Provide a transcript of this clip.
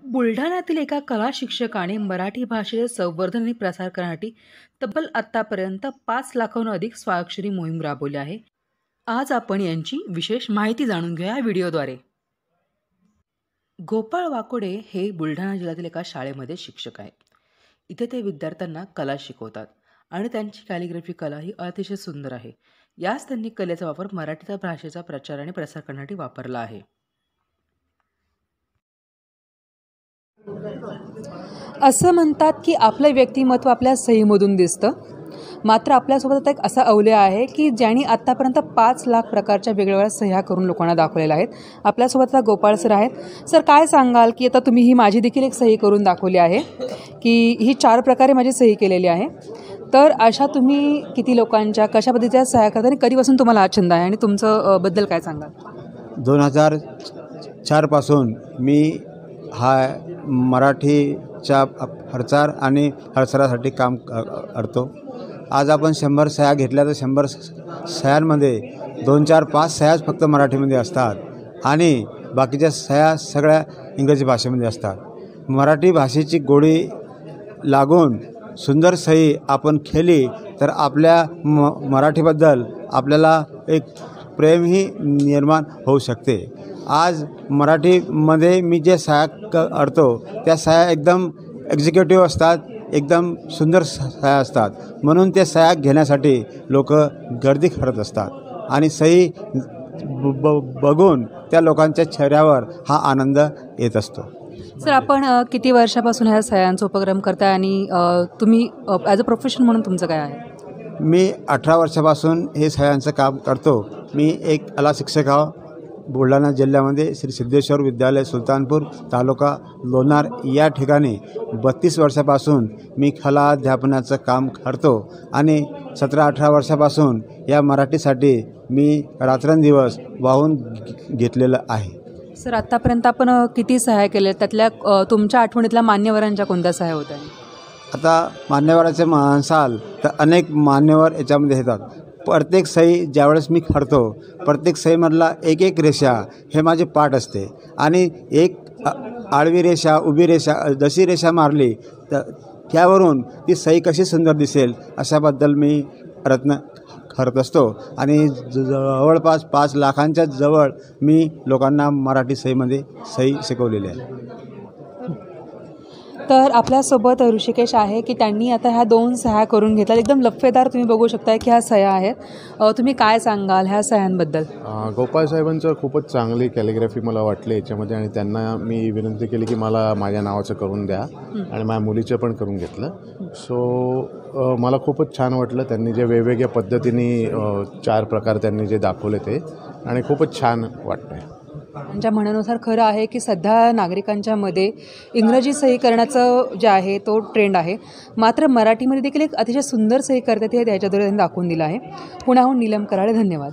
बुलढाण्यातील एका कला शिक्षकाने मराठी भाषेचे संवर्धन आणि प्रसार करण्यासाठी तब्बल आतापर्यंत 5 लाखाहून अधिक स्वाक्षरी मोहीम राबवली आहे। आज आपण यांची विशेष माहिती जाणून घेऊया या व्हिडिओद्वारे। गोपाळ वाकोडे हे बुलढाणा जिल्ह्यातील एका शाळेमध्ये शिक्षक आहेत। इथे ते विद्यार्थ्यांना कला शिकवतात आणि त्यांची कॅलिग्राफी कला ही अतिशय सुंदर आहे। याच त्यांनी कलेचा वापर मराठी भाषेचा प्रचार आणि प्रसार करण्यासाठी वापरला आहे। असं म्हणतात की आपलं व्यक्तिमत्व आपल्या सहीमधून दिसतं। मात्र आपल्यासोबत एक असा अवलिया आहे की ज्यांनी आतापर्यंत 5 लाख प्रकारच्या वेगवेगळ्या सह्या करून लोकांना दाखवलेल्या आहेत। आपल्यासोबत आता गोपाळ सर आहेत। सर, काय सांगाल की आता तुम्ही ही माझी देखील एक सही करून दाखवली आहे की ही 4 प्रकारे माझी सही केलेली आहे। तर अशा तुम्ही किती लोकांच्या कशा पद्धतीच्या सह्या करता आणि कधीपासून तुम्हाला हा छंद आहे आणि तुमचं बद्दल काय सांगाल? 2004 पासून मी हा मराठीच्या प्रचार आणि प्रसारासाठी काम करतो। आज आपण 100 सह्या घेतल्या तर 100 सह्यांमध्ये 2, 4, 5 सह्याच फक्त मराठीमध्ये असतात आणि बाकीच्या सह्या सगळ्या इंग्रजी भाषेमध्ये असतात। मराठी भाषेची गोडी लागून सुंदर सही आपण केली तर आपल्या मराठीबद्दल आपल्याला एक प्रेमही निर्माण होऊ शकते। आज मराठीमध्ये मी जे सह्या करतो त्या सह्या एकदम एक्झिक्युटिव्ह असतात, एकदम सुंदर सह्या असतात। म्हणून ते सह्या घेण्यासाठी लोक गर्दी करत असतात आणि सही बघून त्या लोकांच्या चेहऱ्यावर हा आनंद येत असतो। सर, आपण किती वर्षापासून ह्या सह्यांचा उपक्रम करताय आणि तुम्ही ॲज अ प्रोफेशन म्हणून तुमचं काय आहे? मी 18 वर्षापासून हे सह्यांचं काम करतो। मी एक कला शिक्षक आहो। बुलढाणा जिल्ह्यामध्ये श्री सिद्धेश्वर विद्यालय सुलतानपूर तालुका लोणार या ठिकाणी 32 वर्षापासून मी कला अध्यापनाचं काम करतो आणि 17-18 वर्षापासून या मराठीसाठी मी रात्रंदिवस वाहून घेतलेलं आहे। सर, आतापर्यंत आपण किती सह्या केल्या, त्यातल्या तुमच्या आठवणीतल्या मान्यवरांच्या कोणत्या सह्या होत्या? आता मान्यवराचे म्हणसाल तर अनेक मान्यवर याच्यामध्ये येतात। प्रत्येक सही ज्यावेळेस मी करतो प्रत्येक सहीमधला एक रेषा हे माझे पाठ असते आणि एक आडवी रेषा उभी रेषा जशी रेषा मारली तर त्यावरून ती सही कशी सुंदर दिसेल अशाबद्दल मी प्रयत्न करत असतो आणि जवळपास 5 लाखांच्या जवळ मी लोकांना मराठी सहीमध्ये सही शिकवलेली आहे। तर आपल्यासोबत ऋषिकेश आहे की त्यांनी आता ह्या 2 सह्या करून घेतल्या। एकदम लफेदार तुम्ही बघू शकताय की ह्या सह्या आहेत। तुम्ही काय सांगाल ह्या सह्यांबद्दल? गोपाळ साहेबांचं खूपच चांगली कॅलिग्राफी मला वाटली याच्यामध्ये आणि त्यांना मी विनंती केली की मला माझ्या नावाचं करून द्या आणि माझ्या मुलीचं पण करून घेतलं। सो मला खूपच छान वाटलं त्यांनी जे वेगवेगळ्या पद्धतीने 4 प्रकार त्यांनी जे दाखवले ते आणि खूपच छान वाटतं। त्यांच्या म्हणण्यानुसार खरं आहे की सध्या नागरिकांच्या मध्ये इंग्रजी सही करण्याचं जे आहे तो ट्रेंड आहे, मात्र मराठीमध्ये देखील एक अतिशय सुंदर सही करतात हे त्याच्याद्वारे त्यांनी दाखवून दिलं आहे। पुण्याहून नीलम कराळे, धन्यवाद।